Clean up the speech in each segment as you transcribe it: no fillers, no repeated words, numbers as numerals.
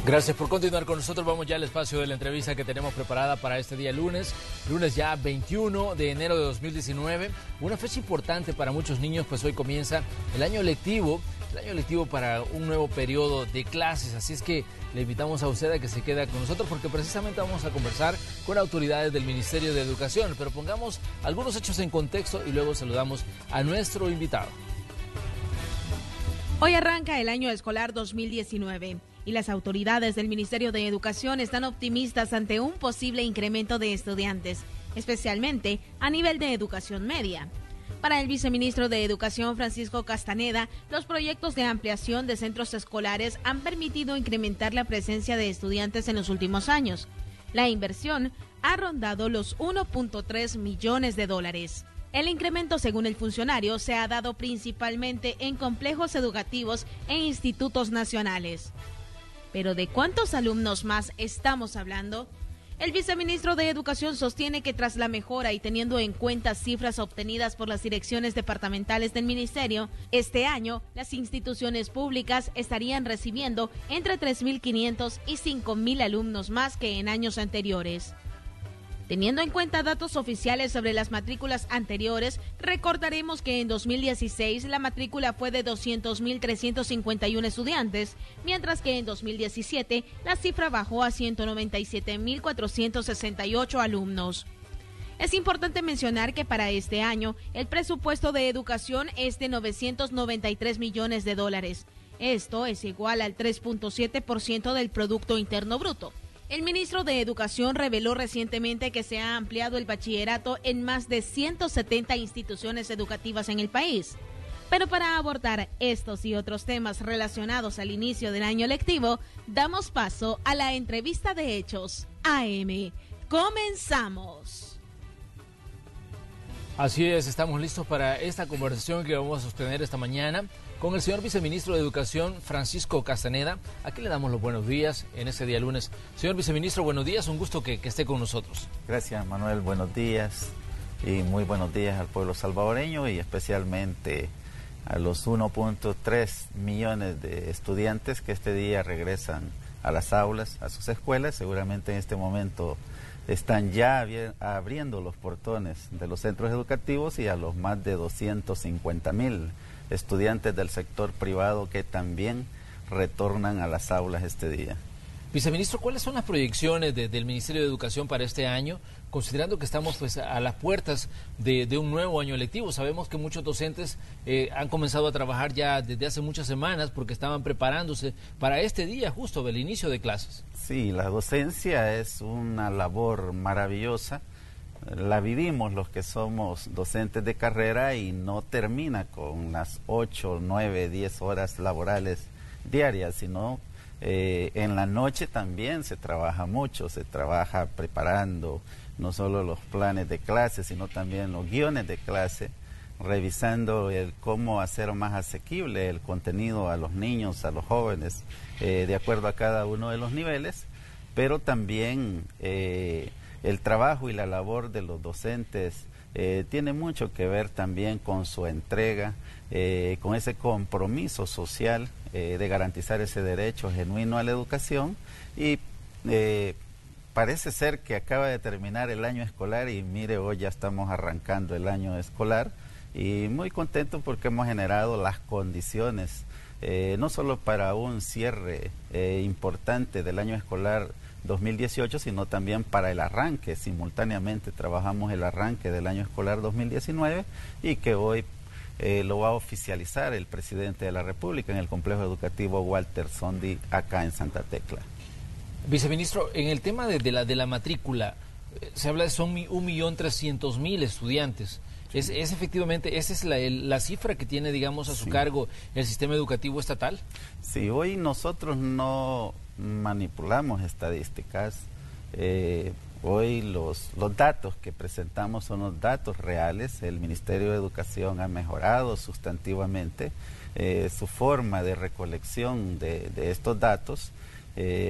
Gracias por continuar con nosotros. Vamos ya al espacio de la entrevista que tenemos preparada para este día lunes ya 21 de enero de 2019. Una fecha importante para muchos niños, pues hoy comienza el año lectivo para un nuevo periodo de clases. Así es que le invitamos a usted a que se quede con nosotros porque precisamente vamos a conversar con autoridades del Ministerio de Educación. Pero pongamos algunos hechos en contexto y luego saludamos a nuestro invitado. Hoy arranca el año escolar 2019. Y las autoridades del Ministerio de Educación están optimistas ante un posible incremento de estudiantes, especialmente a nivel de educación media. Para el viceministro de Educación, Francisco Castaneda, los proyectos de ampliación de centros escolares han permitido incrementar la presencia de estudiantes en los últimos años. La inversión ha rondado los 1.3 millones de dólares. El incremento, según el funcionario, se ha dado principalmente en complejos educativos e institutos nacionales. ¿Pero de cuántos alumnos más estamos hablando? El viceministro de Educación sostiene que tras la mejora y teniendo en cuenta cifras obtenidas por las direcciones departamentales del ministerio, este año las instituciones públicas estarían recibiendo entre 3.500 y 5.000 alumnos más que en años anteriores. Teniendo en cuenta datos oficiales sobre las matrículas anteriores, recordaremos que en 2016 la matrícula fue de 200.351 estudiantes, mientras que en 2017 la cifra bajó a 197.468 alumnos. Es importante mencionar que para este año el presupuesto de educación es de 993 millones de dólares. Esto es igual al 3.7% del Producto Interno Bruto. El ministro de Educación reveló recientemente que se ha ampliado el bachillerato en más de 170 instituciones educativas en el país. Pero para abordar estos y otros temas relacionados al inicio del año lectivo, damos paso a la entrevista de Hechos AM. ¡Comenzamos! Así es, estamos listos para esta conversación que vamos a sostener esta mañana con el señor viceministro de Educación, Francisco Castaneda. Aquí le damos los buenos días en este día lunes. Señor viceministro, buenos días, un gusto que esté con nosotros. Gracias, Manuel, buenos días y muy buenos días al pueblo salvadoreño y especialmente a los 1.3 millones de estudiantes que este día regresan a las aulas, a sus escuelas. Seguramente en este momento están ya abriendo los portones de los centros educativos y a los más de 250.000 estudiantes del sector privado que también retornan a las aulas este día. Viceministro, ¿cuáles son las proyecciones del Ministerio de Educación para este año, considerando que estamos pues a las puertas de un nuevo año lectivo? Sabemos que muchos docentes han comenzado a trabajar ya desde hace muchas semanas porque estaban preparándose para este día justo del inicio de clases. Sí, la docencia es una labor maravillosa. La vivimos los que somos docentes de carrera y no termina con las 8, 9, 10 horas laborales diarias, sino en la noche también se trabaja mucho, se trabaja preparando no solo los planes de clase, sino también los guiones de clase, revisando cómo hacer más asequible el contenido a los niños, a los jóvenes, de acuerdo a cada uno de los niveles, pero también el trabajo y la labor de los docentes tiene mucho que ver también con su entrega, con ese compromiso social de garantizar ese derecho genuino a la educación y parece ser que acaba de terminar el año escolar y mire, hoy ya estamos arrancando el año escolar y muy contento porque hemos generado las condiciones no solo para un cierre importante del año escolar 2018, sino también para el arranque. Simultáneamente trabajamos el arranque del año escolar 2019 y que hoy lo va a oficializar el presidente de la República en el complejo educativo Walter Sondy acá en Santa Tecla. Viceministro, en el tema de la matrícula, se habla de son 1.300.000 estudiantes. ¿Es efectivamente, esa es la cifra que tiene, digamos, a su cargo el sistema educativo estatal? Sí, hoy nosotros no manipulamos estadísticas. Hoy los datos que presentamos son los datos reales. El Ministerio de Educación ha mejorado sustantivamente su forma de recolección de estos datos.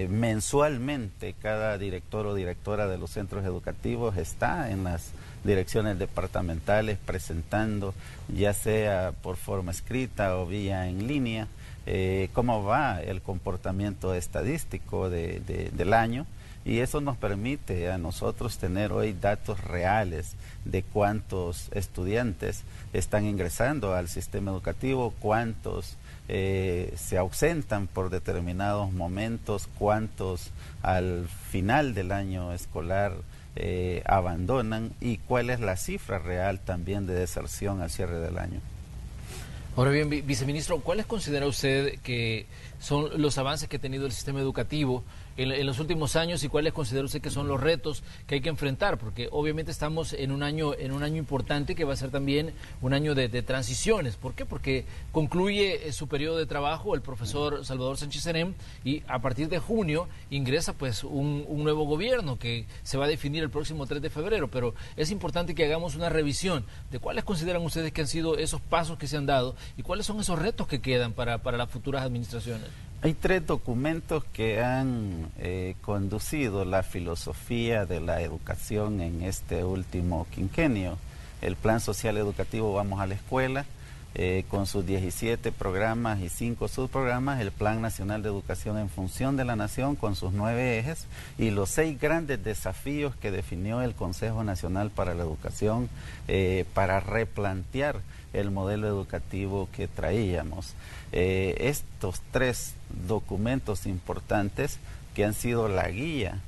Mensualmente cada director o directora de los centros educativos está en las direcciones departamentales presentando, ya sea por forma escrita o vía en línea, cómo va el comportamiento estadístico del año, y eso nos permite a nosotros tener hoy datos reales de cuántos estudiantes están ingresando al sistema educativo, cuántos se ausentan por determinados momentos, cuántos al final del año escolar abandonan, y cuál es la cifra real también de deserción al cierre del año. Ahora bien, viceministro, ¿cuáles considera usted que son los avances que ha tenido el sistema educativo en los últimos años, y cuáles considera usted que son los retos que hay que enfrentar? Porque obviamente estamos en un año importante, que va a ser también un año de transiciones. ¿Por qué? Porque concluye su periodo de trabajo el profesor Salvador Sánchez Serén, y a partir de junio ingresa pues un nuevo gobierno que se va a definir el próximo 3 de febrero. Pero es importante que hagamos una revisión de cuáles consideran ustedes que han sido esos pasos que se han dado y cuáles son esos retos que quedan para las futuras administraciones. Hay 3 documentos que han conducido la filosofía de la educación en este último quinquenio. El Plan Social Educativo Vamos a la Escuela, con sus 17 programas y 5 subprogramas, el Plan Nacional de Educación en Función de la Nación con sus 9 ejes, y los 6 grandes desafíos que definió el Consejo Nacional para la Educación para replantear el modelo educativo que traíamos. Estos 3 documentos importantes, que han sido la guía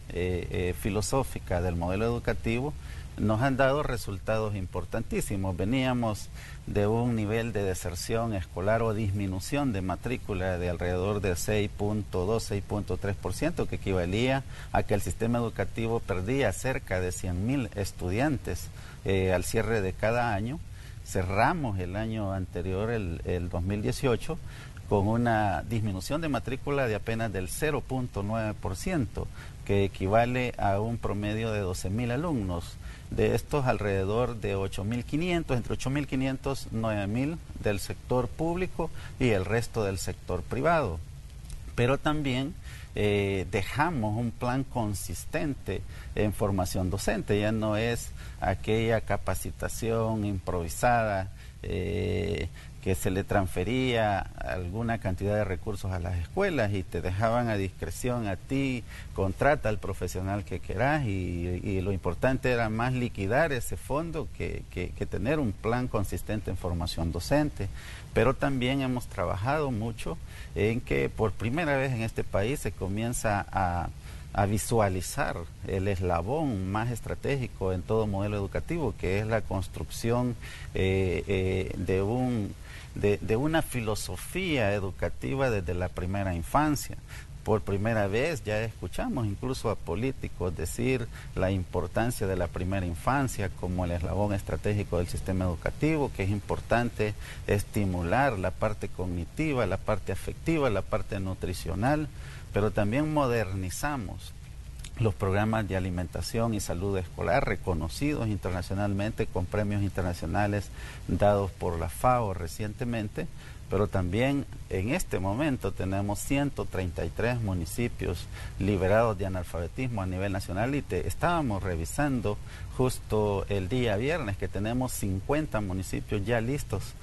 filosófica del modelo educativo, nos han dado resultados importantísimos. Veníamos de un nivel de deserción escolar o disminución de matrícula de alrededor de 6.2, 6.3%, que equivalía a que el sistema educativo perdía cerca de 100.000 estudiantes al cierre de cada año. Cerramos el año anterior, el 2018, con una disminución de matrícula de apenas del 0.9%, que equivale a un promedio de 12.000 alumnos. De estos, alrededor de 8.500, entre 8.500 y 9.000 del sector público y el resto del sector privado. Pero también dejamos un plan consistente en formación docente. Ya no es aquella capacitación improvisada que se le transfería alguna cantidad de recursos a las escuelas y te dejaban a discreción a ti, contrata al profesional que querás, y lo importante era más liquidar ese fondo que tener un plan consistente en formación docente. Pero también hemos trabajado mucho en que por primera vez en este país se comienza a visualizar el eslabón más estratégico en todo modelo educativo, que es la construcción de una filosofía educativa desde la primera infancia. Por primera vez ya escuchamos incluso a políticos decir la importancia de la primera infancia como el eslabón estratégico del sistema educativo, que es importante estimular la parte cognitiva, la parte afectiva, la parte nutricional, pero también modernizamos los programas de alimentación y salud escolar reconocidos internacionalmente con premios internacionales dados por la FAO recientemente. Pero también en este momento tenemos 133 municipios liberados de analfabetismo a nivel nacional, y estábamos revisando justo el día viernes que tenemos 50 municipios ya listos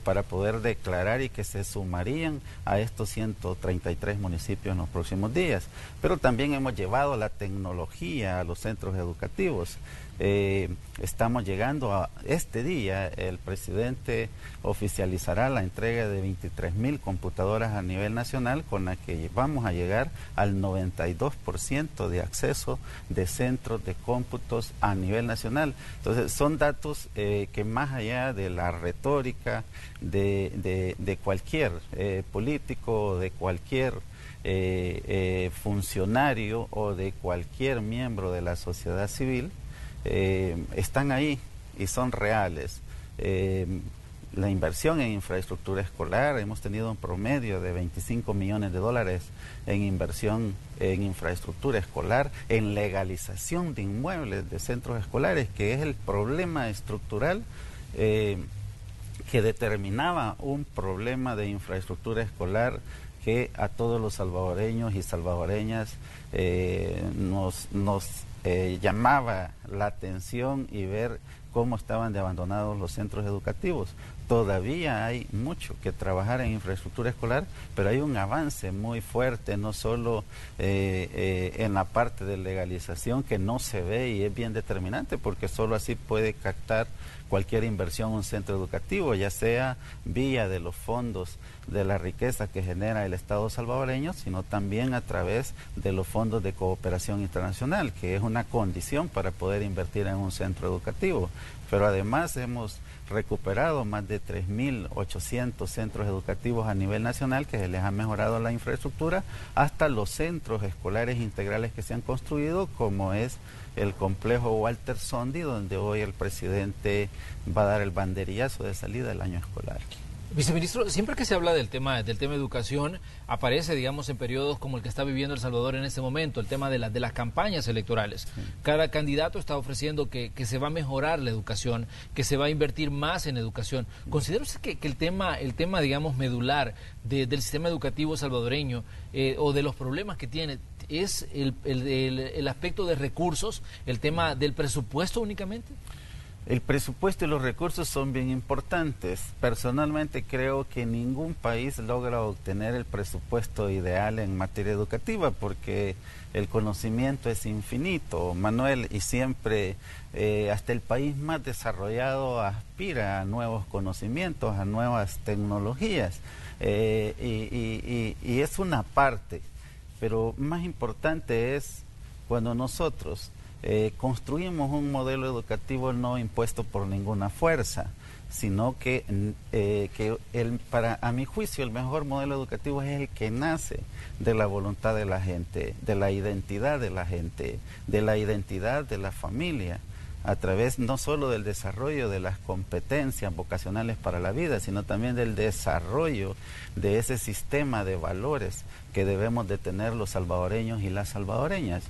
para poder declarar y que se sumarían a estos 133 municipios en los próximos días. Pero también hemos llevado la tecnología a los centros educativos. Estamos llegando a este día, el presidente oficializará la entrega de 23.000 computadoras a nivel nacional, con la que vamos a llegar al 92% de acceso de centros de cómputos a nivel nacional. Entonces son datos que más allá de la retórica de cualquier político, de cualquier funcionario o de cualquier miembro de la sociedad civil, están ahí y son reales. La inversión en infraestructura escolar, hemos tenido un promedio de 25 millones de dólares en inversión en infraestructura escolar, en legalización de inmuebles de centros escolares, que es el problema estructural que determinaba un problema de infraestructura escolar que a todos los salvadoreños y salvadoreñas nos llamaba la atención, y ver cómo estaban de abandonados los centros educativos. Todavía hay mucho que trabajar en infraestructura escolar, pero hay un avance muy fuerte, no solo en la parte de legalización, que no se ve y es bien determinante, porque solo así puede captar cualquier inversión en un centro educativo, ya sea vía de los fondos de la riqueza que genera el Estado salvadoreño, sino también a través de los fondos de cooperación internacional, que es una condición para poder invertir en un centro educativo. Pero además hemos recuperado más de 3.800 centros educativos a nivel nacional, que se les ha mejorado la infraestructura, hasta los centros escolares integrales que se han construido, como es el complejo Walter Sondi, donde hoy el presidente va a dar el banderillazo de salida del año escolar. Viceministro, siempre que se habla del tema educación, aparece, digamos, en periodos como el que está viviendo El Salvador en este momento, el tema de las campañas electorales. Sí. Cada candidato está ofreciendo que se va a mejorar la educación, que se va a invertir más en educación. ¿Considera usted que el tema, digamos, medular del sistema educativo salvadoreño o de los problemas que tiene es el aspecto de recursos, el tema del presupuesto únicamente? El presupuesto y los recursos son bien importantes. Personalmente creo que ningún país logra obtener el presupuesto ideal en materia educativa, porque el conocimiento es infinito, Manuel, y siempre hasta el país más desarrollado aspira a nuevos conocimientos, a nuevas tecnologías, y es una parte, pero más importante es cuando nosotros construimos un modelo educativo no impuesto por ninguna fuerza, sino que a mi juicio el mejor modelo educativo es el que nace de la voluntad de la gente, de la identidad de la gente, de la identidad de la familia, a través no solo del desarrollo de las competencias vocacionales para la vida, sino también del desarrollo de ese sistema de valores que debemos de tener los salvadoreños y las salvadoreñas.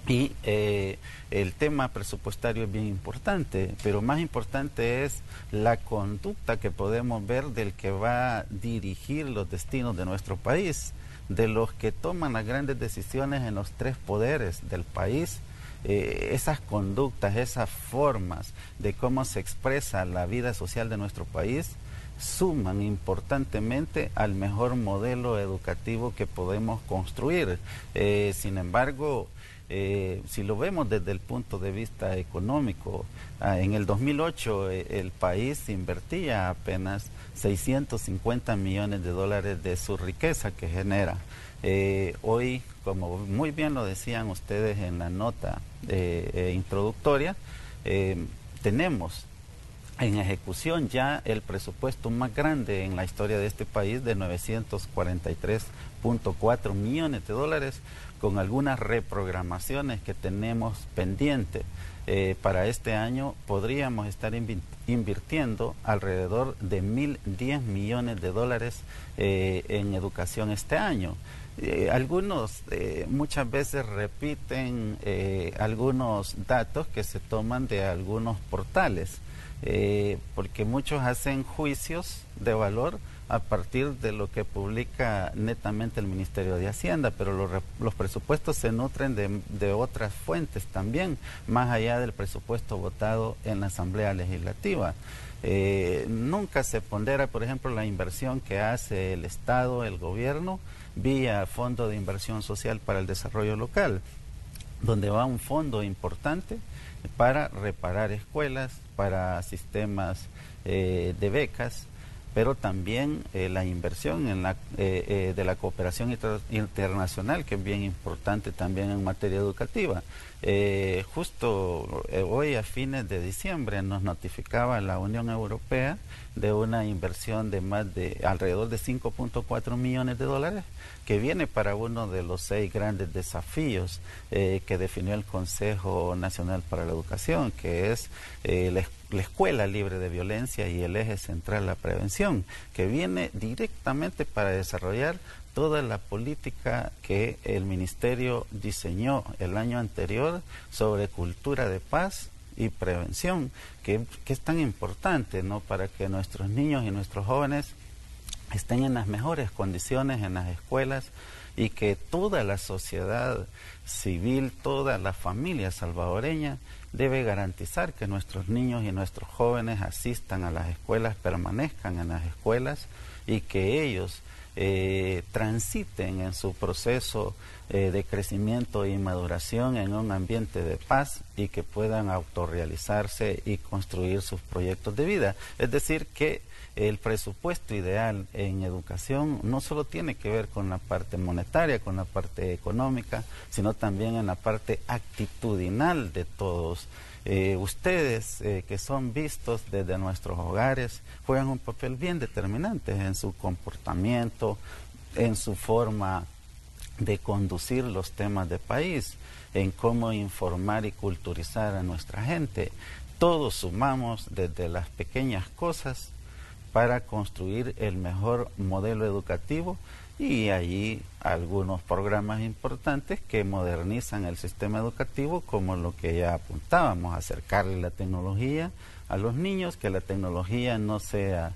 Y el tema presupuestario es bien importante, pero más importante es la conducta que podemos ver del que va a dirigir los destinos de nuestro país, de los que toman las grandes decisiones en los tres poderes del país. Esas conductas, esas formas de cómo se expresa la vida social de nuestro país suman importantemente al mejor modelo educativo que podemos construir. Sin embargo, si lo vemos desde el punto de vista económico, en el 2008 el país invertía apenas 650 millones de dólares de su riqueza que genera. Hoy, como muy bien lo decían ustedes en la nota introductoria, tenemos en ejecución ya el presupuesto más grande en la historia de este país, de 943.4 millones de dólares, con algunas reprogramaciones que tenemos pendientes. Para este año podríamos estar invirtiendo alrededor de 1.010 millones de dólares en educación este año. Algunos muchas veces repiten algunos datos que se toman de algunos portales, porque muchos hacen juicios de valor a partir de lo que publica netamente el Ministerio de Hacienda, pero los presupuestos se nutren de otras fuentes también, más allá del presupuesto votado en la Asamblea Legislativa. Nunca se pondera, por ejemplo, la inversión que hace el Estado, el gobierno, vía Fondo de Inversión Social para el Desarrollo Local, donde va un fondo importante para reparar escuelas, para sistemas de becas, pero también la inversión en de la cooperación internacional, que es bien importante también en materia educativa. Justo hoy a fines de diciembre nos notificaba la Unión Europea de una inversión de alrededor de 5.4 millones de dólares que viene para uno de los 6 grandes desafíos que definió el Consejo Nacional para la Educación, que es la escuela libre de violencia y el eje central la prevención, que viene directamente para desarrollar toda la política que el Ministerio diseñó el año anterior sobre cultura de paz y prevención, que es tan importante, ¿no?, para que nuestros niños y nuestros jóvenes estén en las mejores condiciones en las escuelas y que toda la sociedad civil, toda la familia salvadoreña debe garantizar que nuestros niños y nuestros jóvenes asistan a las escuelas, permanezcan en las escuelas y que ellos transiten en su proceso de crecimiento y maduración en un ambiente de paz y que puedan autorrealizarse y construir sus proyectos de vida. Es decir, que el presupuesto ideal en educación no solo tiene que ver con la parte monetaria, con la parte económica, sino también en la parte actitudinal de todos. Ustedes que son vistos desde nuestros hogares juegan un papel bien determinante en su comportamiento, en su forma de conducir los temas de país, en cómo informar y culturizar a nuestra gente. Todos sumamos desde las pequeñas cosas para construir el mejor modelo educativo y allí algunos programas importantes que modernizan el sistema educativo, como lo que ya apuntábamos, acercarle la tecnología a los niños, que la tecnología no sea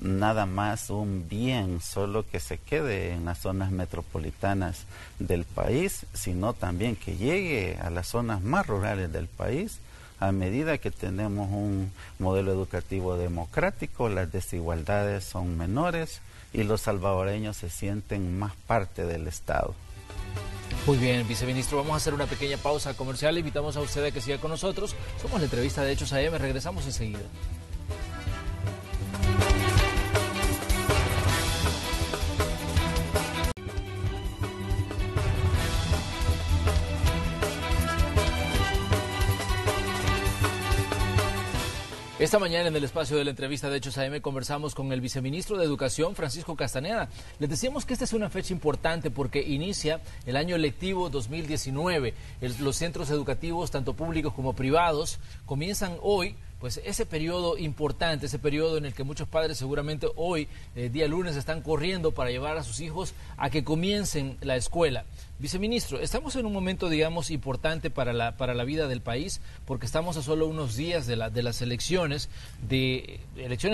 nada más un bien solo que se quede en las zonas metropolitanas del país, sino también que llegue a las zonas más rurales del país. A medida que tenemos un modelo educativo democrático, las desigualdades son menores y los salvadoreños se sienten más parte del Estado. Muy bien, viceministro, vamos a hacer una pequeña pausa comercial. Invitamos a usted a que siga con nosotros. Somos la entrevista de Hechos AM, regresamos enseguida. Esta mañana en el espacio de la entrevista de Hechos AM conversamos con el viceministro de Educación, Francisco Castaneda. Les decíamos que esta es una fecha importante porque inicia el año lectivo 2019. Los centros educativos, tanto públicos como privados, comienzan hoy pues ese periodo importante, ese periodo en el que muchos padres seguramente hoy, día lunes, están corriendo para llevar a sus hijos a que comiencen la escuela. Viceministro, estamos en un momento, digamos, importante para la vida del país, porque estamos a solo unos días de las elecciones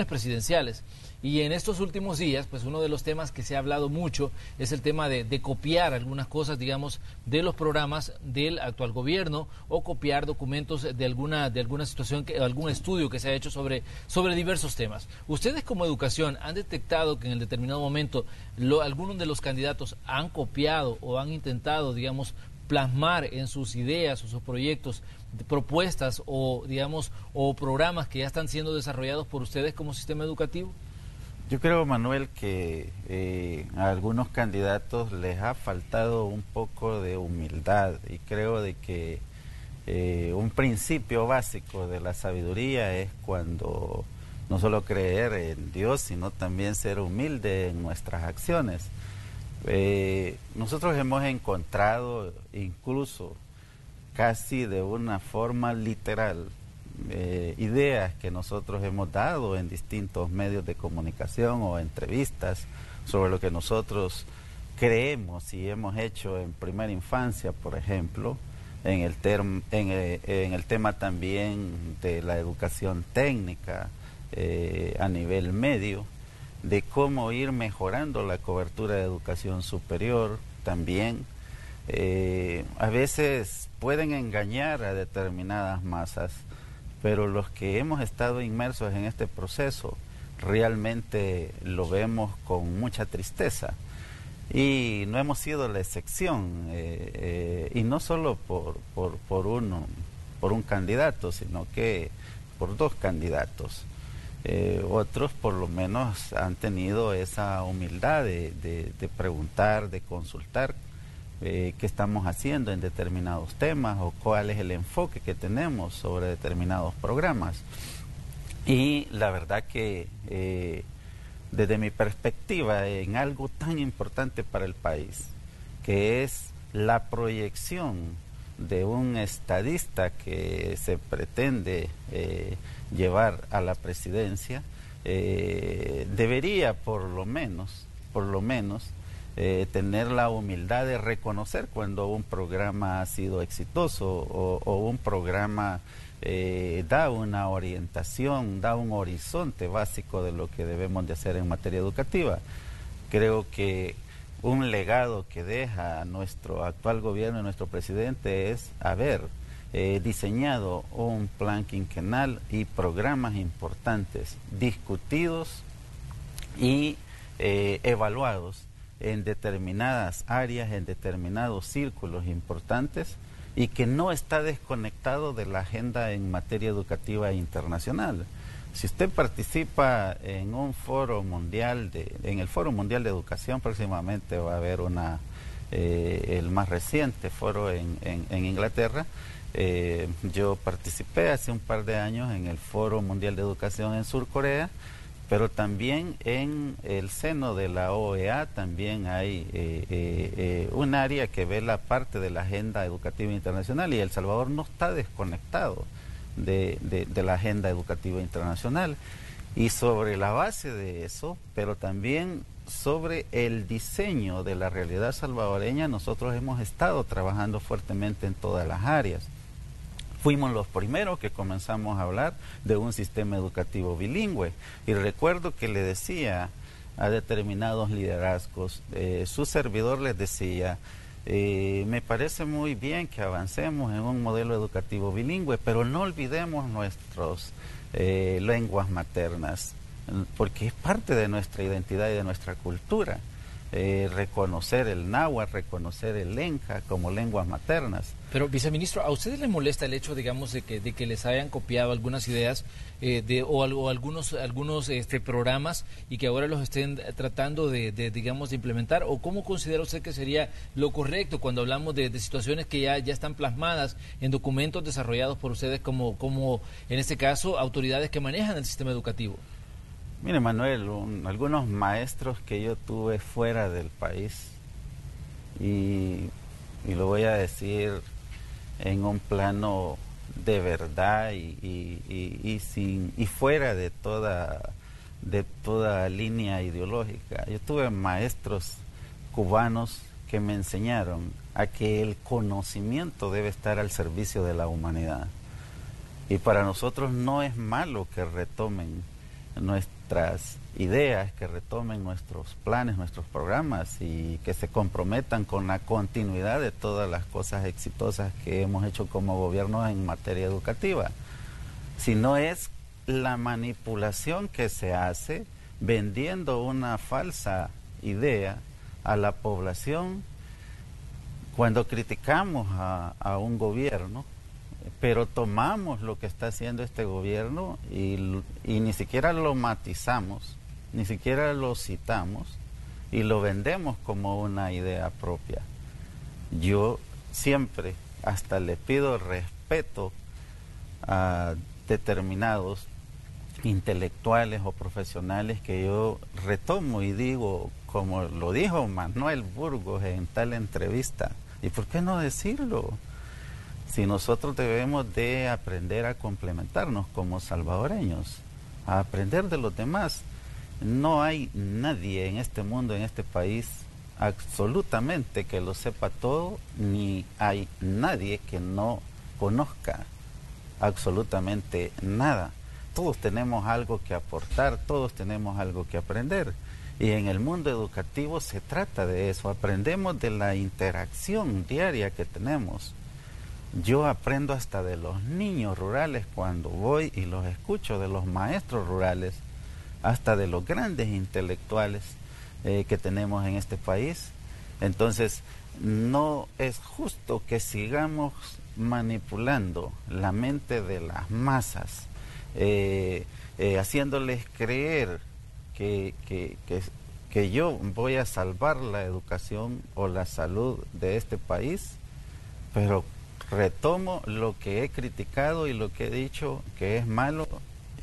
presidenciales. Y en estos últimos días, pues uno de los temas que se ha hablado mucho es el tema de copiar algunas cosas, digamos, de los programas del actual gobierno o copiar documentos de alguna situación, algún estudio que se ha hecho sobre diversos temas. ¿Ustedes como educación han detectado que en el determinado momento algunos de los candidatos han copiado o han intentado, digamos, plasmar en sus ideas o sus proyectos propuestas o, digamos, o programas que ya están siendo desarrollados por ustedes como sistema educativo? Yo creo, Manuel, que a algunos candidatos les ha faltado un poco de humildad y creo de que un principio básico de la sabiduría es cuando no solo creer en Dios, sino también ser humilde en nuestras acciones. Nosotros hemos encontrado incluso casi de una forma literal ideas que nosotros hemos dado en distintos medios de comunicación o entrevistas sobre lo que nosotros creemos y hemos hecho en primera infancia, por ejemplo, en el tema también de la educación técnica a nivel medio, de cómo ir mejorando la cobertura de educación superior también. A veces pueden engañar a determinadas masas, pero los que hemos estado inmersos en este proceso realmente lo vemos con mucha tristeza y no hemos sido la excepción, y no solo por un candidato, sino que por dos candidatos. Otros por lo menos han tenido esa humildad de preguntar, de consultar qué estamos haciendo en determinados temas o cuál es el enfoque que tenemos sobre determinados programas. Y la verdad que desde mi perspectiva, en algo tan importante para el país, que es la proyección de un estadista que se pretende llevar a la presidencia, debería por lo menos tener la humildad de reconocer cuando un programa ha sido exitoso o un programa da una orientación, da un horizonte básico de lo que debemos de hacer en materia educativa. Creo que un legado que deja nuestro actual gobierno y nuestro presidente es haber diseñado un plan quinquenal y programas importantes, discutidos y evaluados en determinadas áreas, en determinados círculos importantes, y que no está desconectado de la agenda en materia educativa internacional. Si usted participa en un foro mundial, en el Foro Mundial de Educación, próximamente va a haber el más reciente foro en Inglaterra. Yo participé hace un par de años en el Foro Mundial de Educación en Sur Corea, pero también en el seno de la OEA también hay un área que ve la parte de la agenda educativa internacional, y El Salvador no está desconectado de la agenda educativa internacional. Y sobre la base de eso, pero también sobre el diseño de la realidad salvadoreña, nosotros hemos estado trabajando fuertemente en todas las áreas. Fuimos los primeros que comenzamos a hablar de un sistema educativo bilingüe, y recuerdo que le decía a determinados liderazgos, su servidor les decía, me parece muy bien que avancemos en un modelo educativo bilingüe, pero no olvidemos nuestras lenguas maternas, porque es parte de nuestra identidad y de nuestra cultura. Reconocer el náhuatl, reconocer el lenca como lenguas maternas. Pero, viceministro, ¿a ustedes les molesta el hecho, digamos, de que les hayan copiado algunas ideas o algunos programas y que ahora los estén tratando digamos, de implementar? ¿O cómo considera usted que sería lo correcto cuando hablamos de situaciones que ya están plasmadas en documentos desarrollados por ustedes como en este caso, autoridades que manejan el sistema educativo? Mire, Manuel, algunos maestros que yo tuve fuera del país, y lo voy a decir en un plano de verdad y fuera de toda línea ideológica. Yo tuve maestros cubanos que me enseñaron a que el conocimiento debe estar al servicio de la humanidad. Y para nosotros no es malo que retomen nuestras ideas, que retomen nuestros planes, nuestros programas, y que se comprometan con la continuidad de todas las cosas exitosas que hemos hecho como gobierno en materia educativa. Si no es la manipulación que se hace vendiendo una falsa idea a la población cuando criticamos a un gobierno, pero tomamos lo que está haciendo este gobierno y ni siquiera lo matizamos, ni siquiera lo citamos y lo vendemos como una idea propia. Yo siempre hasta le pido respeto a determinados intelectuales o profesionales que yo retomo y digo, como lo dijo Manuel Burgos en tal entrevista, ¿y por qué no decirlo? Si nosotros debemos de aprender a complementarnos como salvadoreños, a aprender de los demás. No hay nadie en este mundo, en este país, absolutamente que lo sepa todo, ni hay nadie que no conozca absolutamente nada. Todos tenemos algo que aportar, todos tenemos algo que aprender. Y en el mundo educativo se trata de eso, aprendemos de la interacción diaria que tenemos. Yo aprendo hasta de los niños rurales cuando voy y los escucho, de los maestros rurales, hasta de los grandes intelectuales que tenemos en este país. Entonces, no es justo que sigamos manipulando la mente de las masas, haciéndoles creer que yo voy a salvar la educación o la salud de este país, pero retomo lo que he criticado y lo que he dicho que es malo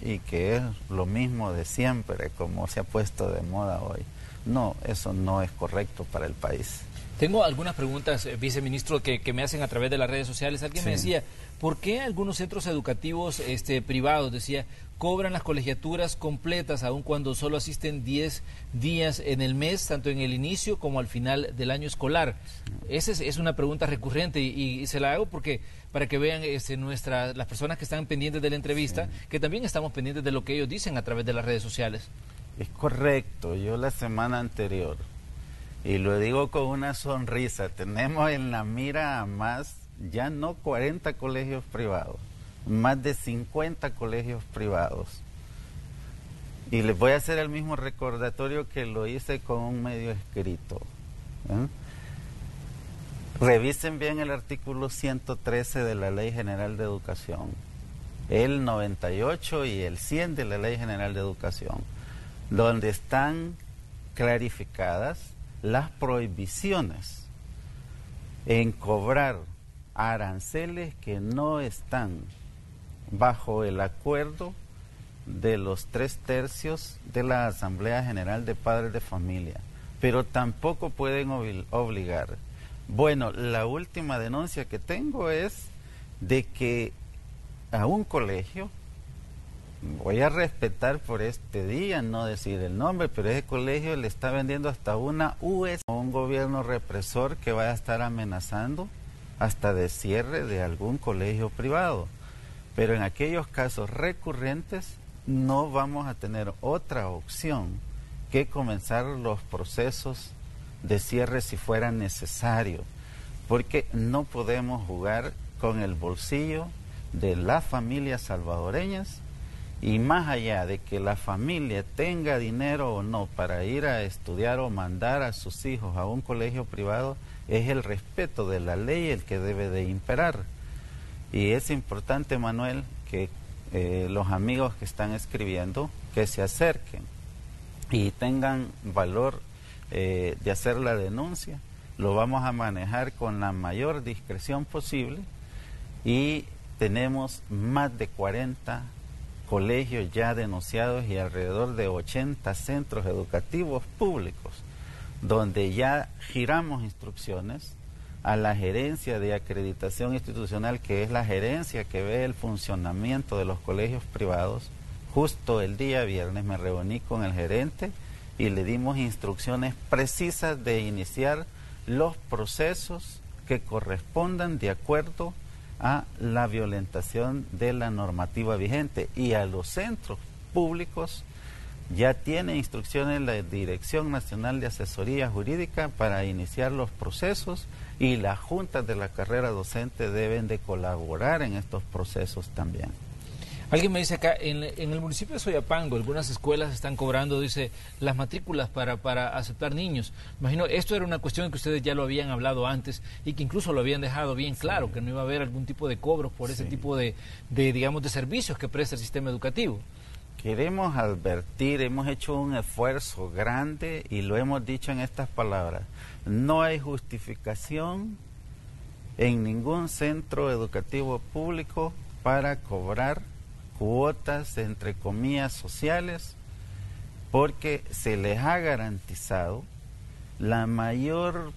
y que es lo mismo de siempre, como se ha puesto de moda hoy. No, eso no es correcto para el país. Tengo algunas preguntas, viceministro, que me hacen a través de las redes sociales. Alguien me decía, ¿por qué algunos centros educativos privados, decía, cobran las colegiaturas completas aun cuando solo asisten 10 días en el mes, tanto en el inicio como al final del año escolar? Esa es una pregunta recurrente y se la hago porque para que vean las personas que están pendientes de la entrevista, que también estamos pendientes de lo que ellos dicen a través de las redes sociales. Es correcto. Yo la semana anterior, y lo digo con una sonrisa, tenemos en la mira a más, ya no 40 colegios privados, más de 50 colegios privados. Y les voy a hacer el mismo recordatorio que lo hice con un medio escrito. Revisen bien el artículo 113 de la Ley General de Educación, el 98 y el 100 de la Ley General de Educación, donde están clarificadas las prohibiciones en cobrar aranceles que no están bajo el acuerdo de los 3/3 de la Asamblea General de Padres de Familia, pero tampoco pueden obligar. Bueno, la última denuncia que tengo es de que a un colegio, voy a respetar por este día, no decir el nombre, pero ese colegio le está vendiendo hasta una US a un gobierno represor que va a estar amenazando hasta de cierre de algún colegio privado. Pero en aquellos casos recurrentes no vamos a tener otra opción que comenzar los procesos de cierre si fuera necesario, porque no podemos jugar con el bolsillo de las familias salvadoreñas. Y más allá de que la familia tenga dinero o no para ir a estudiar o mandar a sus hijos a un colegio privado, es el respeto de la ley el que debe de imperar. Y es importante, Manuel, que los amigos que están escribiendo, que se acerquen y tengan valor de hacer la denuncia. Lo vamos a manejar con la mayor discreción posible y tenemos más de 40 colegios ya denunciados y alrededor de 80 centros educativos públicos, donde ya giramos instrucciones a la gerencia de acreditación institucional, que es la gerencia que ve el funcionamiento de los colegios privados. Justo el día viernes me reuní con el gerente y le dimos instrucciones precisas de iniciar los procesos que correspondan de acuerdo a la violentación de la normativa vigente, y a los centros públicos ya tiene instrucciones la Dirección Nacional de Asesoría Jurídica para iniciar los procesos, y las juntas de la carrera docente deben de colaborar en estos procesos también. Alguien me dice acá, en el municipio de Soyapango, algunas escuelas están cobrando, dice, las matrículas para aceptar niños. Imagino, esto era una cuestión que ustedes ya lo habían hablado antes y que incluso lo habían dejado bien claro, que no iba a haber algún tipo de cobros por ese tipo de, digamos, de servicios que presta el sistema educativo. Queremos advertir, hemos hecho un esfuerzo grande y lo hemos dicho en estas palabras. No hay justificación en ningún centro educativo público para cobrar cuotas, entre comillas, sociales, porque se les ha garantizado la mayor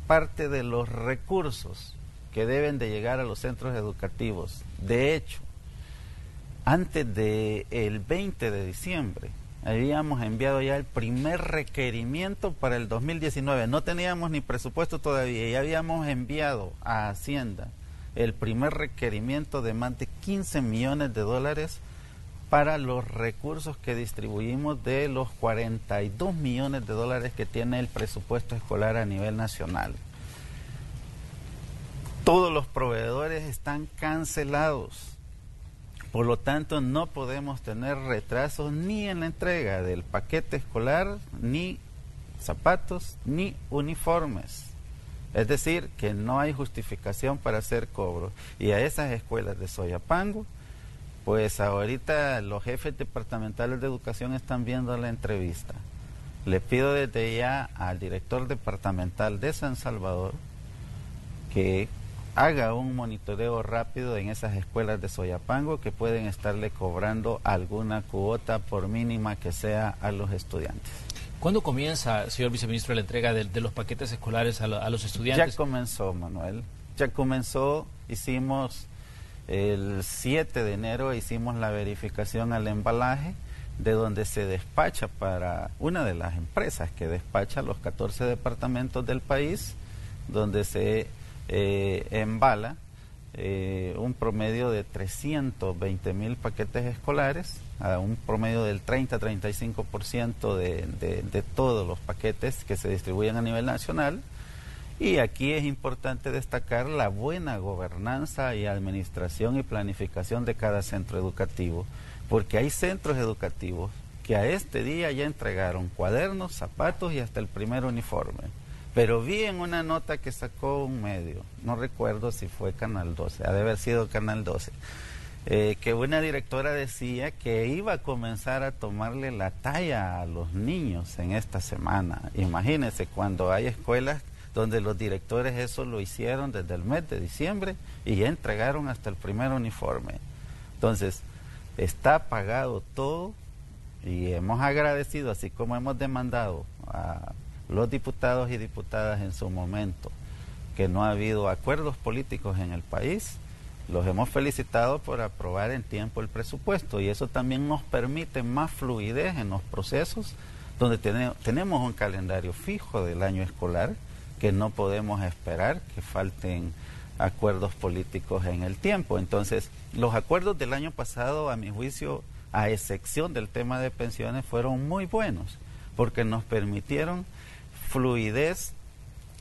parte de los recursos que deben de llegar a los centros educativos. De hecho, antes del 20 de diciembre, habíamos enviado ya el primer requerimiento para el 2019. No teníamos ni presupuesto todavía, ya habíamos enviado a Hacienda el primer requerimiento de más de 15 millones de dólares para los recursos que distribuimos de los 42 millones de dólares que tiene el presupuesto escolar a nivel nacional. Todos los proveedores están cancelados, por lo tanto no podemos tener retrasos ni en la entrega del paquete escolar, ni zapatos, ni uniformes. Es decir, que no hay justificación para hacer cobros. Y a esas escuelas de Soyapango, pues ahorita los jefes departamentales de educación están viendo la entrevista. Le pido desde ya al director departamental de San Salvador que haga un monitoreo rápido en esas escuelas de Soyapango que pueden estarle cobrando alguna cuota, por mínima que sea, a los estudiantes. ¿Cuándo comienza, señor viceministro, la entrega de los paquetes escolares a los estudiantes? Ya comenzó, Manuel. Ya comenzó. Hicimos el 7 de enero, hicimos la verificación al embalaje, de donde se despacha para una de las empresas que despacha los 14 departamentos del país, donde se embala un promedio de 320,000 paquetes escolares, a un promedio del 30-35% de todos los paquetes que se distribuyen a nivel nacional. Y aquí es importante destacar la buena gobernanza y administración y planificación de cada centro educativo, porque hay centros educativos que a este día ya entregaron cuadernos, zapatos y hasta el primer uniforme. Pero vi en una nota que sacó un medio, no recuerdo si fue Canal 12, ha de haber sido Canal 12, que una directora decía que iba a comenzar a tomarle la talla a los niños en esta semana. Imagínense, cuando hay escuelas donde los directores eso lo hicieron desde el mes de diciembre y ya entregaron hasta el primer uniforme. Entonces, está pagado todo y hemos agradecido, así como hemos demandado a los diputados y diputadas en su momento que no ha habido acuerdos políticos en el país, los hemos felicitado por aprobar en tiempo el presupuesto, y eso también nos permite más fluidez en los procesos, donde tenemos un calendario fijo del año escolar, que no podemos esperar que falten acuerdos políticos en el tiempo. Entonces, los acuerdos del año pasado, a mi juicio, a excepción del tema de pensiones, fueron muy buenos, porque nos permitieron fluidez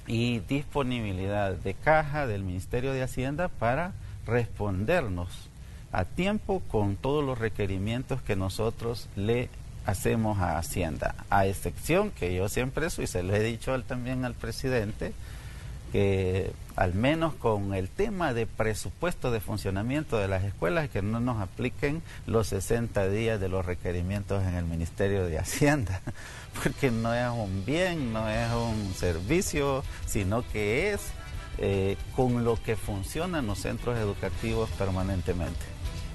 y disponibilidad de caja del Ministerio de Hacienda para respondernos a tiempo con todos los requerimientos que nosotros le hacemos a Hacienda, a excepción que yo siempre y se lo he dicho también al presidente, que al menos con el tema de presupuesto de funcionamiento de las escuelas, que no nos apliquen los 60 días de los requerimientos en el Ministerio de Hacienda, porque no es un bien, no es un servicio, sino que es con lo que funcionan los centros educativos permanentemente.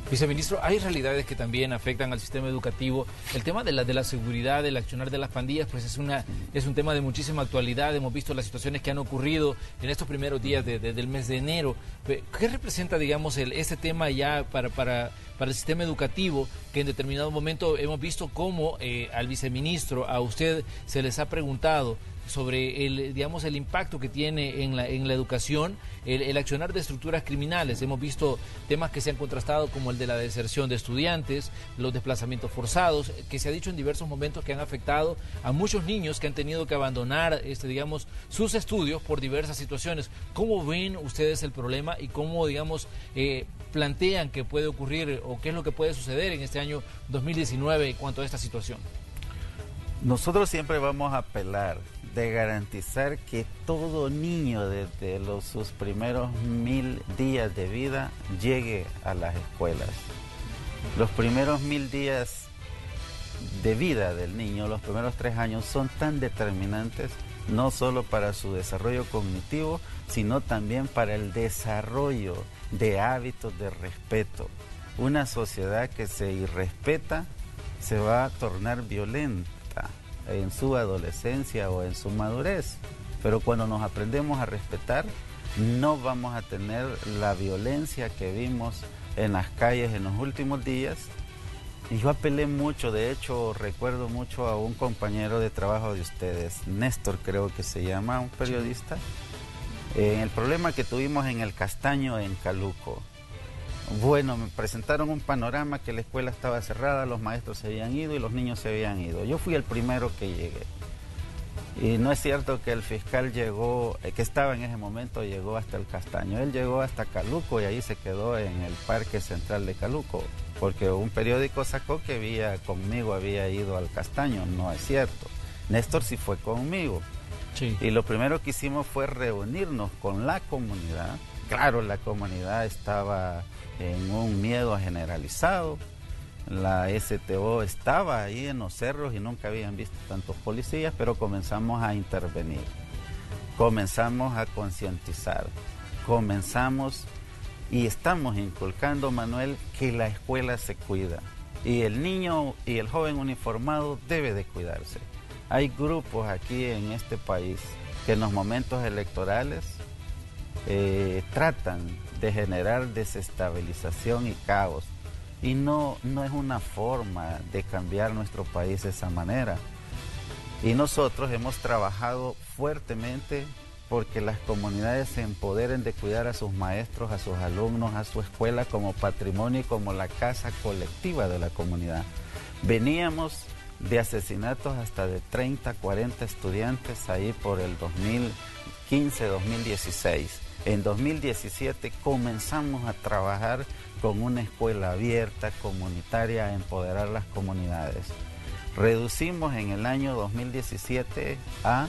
Viceministro, hay realidades que también afectan al sistema educativo. El tema de la seguridad, del accionar de las pandillas, pues es un tema de muchísima actualidad. Hemos visto las situaciones que han ocurrido en estos primeros días del mes de enero. ¿Qué representa, digamos, este tema ya para el sistema educativo, que en determinado momento hemos visto cómo al viceministro, a usted, se les ha preguntado sobre el impacto que tiene en la educación el accionar de estructuras criminales? Hemos visto temas que se han contrastado, como el de la deserción de estudiantes, los desplazamientos forzados, que se ha dicho en diversos momentos que han afectado a muchos niños que han tenido que abandonar sus estudios por diversas situaciones. ¿Cómo ven ustedes el problema y cómo, plantean que puede ocurrir o qué es lo que puede suceder en este año 2019 en cuanto a esta situación? Nosotros siempre vamos a apelar de garantizar que todo niño desde sus primeros 1000 días de vida llegue a las escuelas. Los primeros 1000 días de vida del niño, los primeros 3 años, son tan determinantes, no solo para su desarrollo cognitivo, sino también para el desarrollo de hábitos de respeto. Una sociedad que se irrespeta se va a tornar violenta en su adolescencia o en su madurez, pero cuando nos aprendemos a respetar, no vamos a tener la violencia que vimos en las calles en los últimos días. Y yo apelé mucho, de hecho recuerdo mucho a un compañero de trabajo de ustedes, Néstor creo que se llama, un periodista, en el problema que tuvimos en el Castaño en Caluco. Bueno, me presentaron un panorama que la escuela estaba cerrada, los maestros se habían ido y los niños se habían ido. Yo fui el primero que llegué. Y no es cierto que el fiscal llegó, que estaba en ese momento, llegó hasta el Castaño. Él llegó hasta Caluco y ahí se quedó en el Parque Central de Caluco, porque un periódico sacó que conmigo había ido al Castaño. No es cierto. Néstor sí fue conmigo. Sí. Y lo primero que hicimos fue reunirnos con la comunidad. Claro, la comunidad estaba en un miedo generalizado. La STO estaba ahí en los cerros y nunca habían visto tantos policías, pero comenzamos a intervenir, comenzamos a concientizar, comenzamos y estamos inculcando, Manuel, que la escuela se cuida y el niño y el joven uniformado debe de cuidarse. Hay grupos aquí en este país que en los momentos electorales tratan de generar desestabilización y caos. Y no es una forma de cambiar nuestro país de esa manera. Y nosotros hemos trabajado fuertemente porque las comunidades se empoderen de cuidar a sus maestros, a sus alumnos, a su escuela como patrimonio y como la casa colectiva de la comunidad. Veníamos de asesinatos hasta de 30, 40 estudiantes ahí por el 2015, 2016. En 2017 comenzamos a trabajar con una escuela abierta, comunitaria, a empoderar las comunidades. Reducimos en el año 2017 a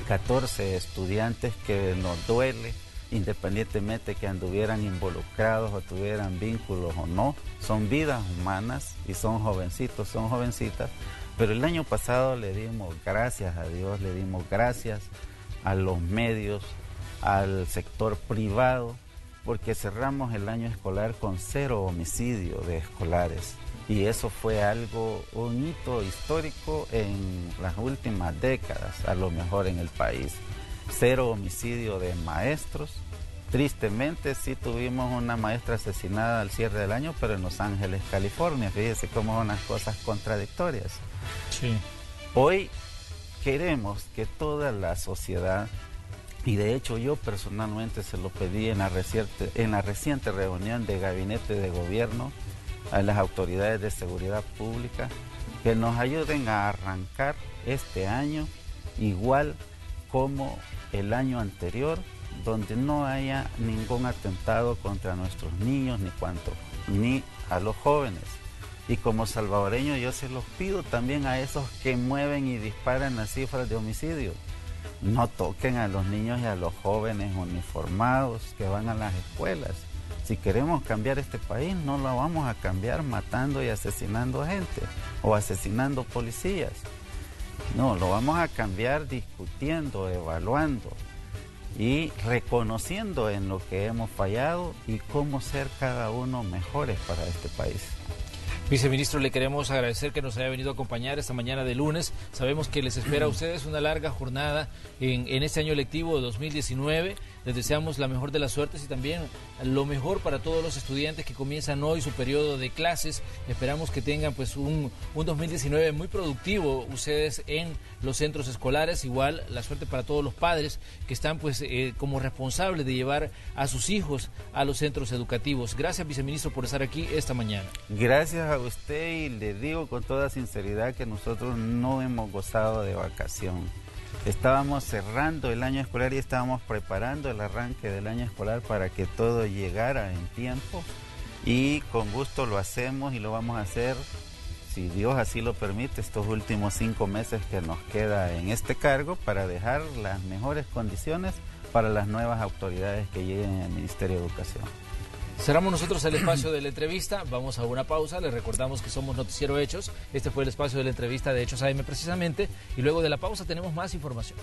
14 estudiantes, que nos duele, independientemente que anduvieran involucrados o tuvieran vínculos o no. Son vidas humanas y son jovencitos, son jovencitas. Pero el año pasado le dimos gracias a Dios, le dimos gracias a los medios, al sector privado, porque cerramos el año escolar con 0 homicidio de escolares. Y eso fue un hito histórico en las últimas décadas, a lo mejor en el país. 0 homicidio de maestros. Tristemente sí tuvimos una maestra asesinada al cierre del año, pero en Los Ángeles, California. Fíjese cómo son unas cosas contradictorias. Sí. Hoy queremos que toda la sociedad, y de hecho yo personalmente se lo pedí en la reciente reunión de gabinete de gobierno, a las autoridades de seguridad pública, que nos ayuden a arrancar este año igual como el año anterior, donde no haya ningún atentado contra nuestros niños ni a los jóvenes. Y como salvadoreño yo se los pido también a esos que mueven y disparan las cifras de homicidio. No toquen a los niños y a los jóvenes uniformados que van a las escuelas. Si queremos cambiar este país, no lo vamos a cambiar matando y asesinando gente o asesinando policías. No, lo vamos a cambiar discutiendo, evaluando y reconociendo en lo que hemos fallado y cómo ser cada uno mejores para este país. Viceministro, le queremos agradecer que nos haya venido a acompañar esta mañana de lunes. Sabemos que les espera a ustedes una larga jornada en este año lectivo de 2019. Les deseamos la mejor de las suertes y también lo mejor para todos los estudiantes que comienzan hoy su periodo de clases. Esperamos que tengan pues un 2019 muy productivo ustedes en los centros escolares. Igual la suerte para todos los padres que están pues como responsables de llevar a sus hijos a los centros educativos. Gracias, viceministro, por estar aquí esta mañana. Gracias a usted, y le digo con toda sinceridad que nosotros no hemos gozado de vacación. Estábamos cerrando el año escolar y estábamos preparando el arranque del año escolar para que todo llegara en tiempo, y con gusto lo hacemos y lo vamos a hacer, si Dios así lo permite, estos últimos 5 meses que nos queda en este cargo, para dejar las mejores condiciones para las nuevas autoridades que lleguen al Ministerio de Educación. Cerramos nosotros el espacio de la entrevista, vamos a una pausa, les recordamos que somos Noticiero Hechos, este fue el espacio de la entrevista de Hechos AM precisamente, y luego de la pausa tenemos más información.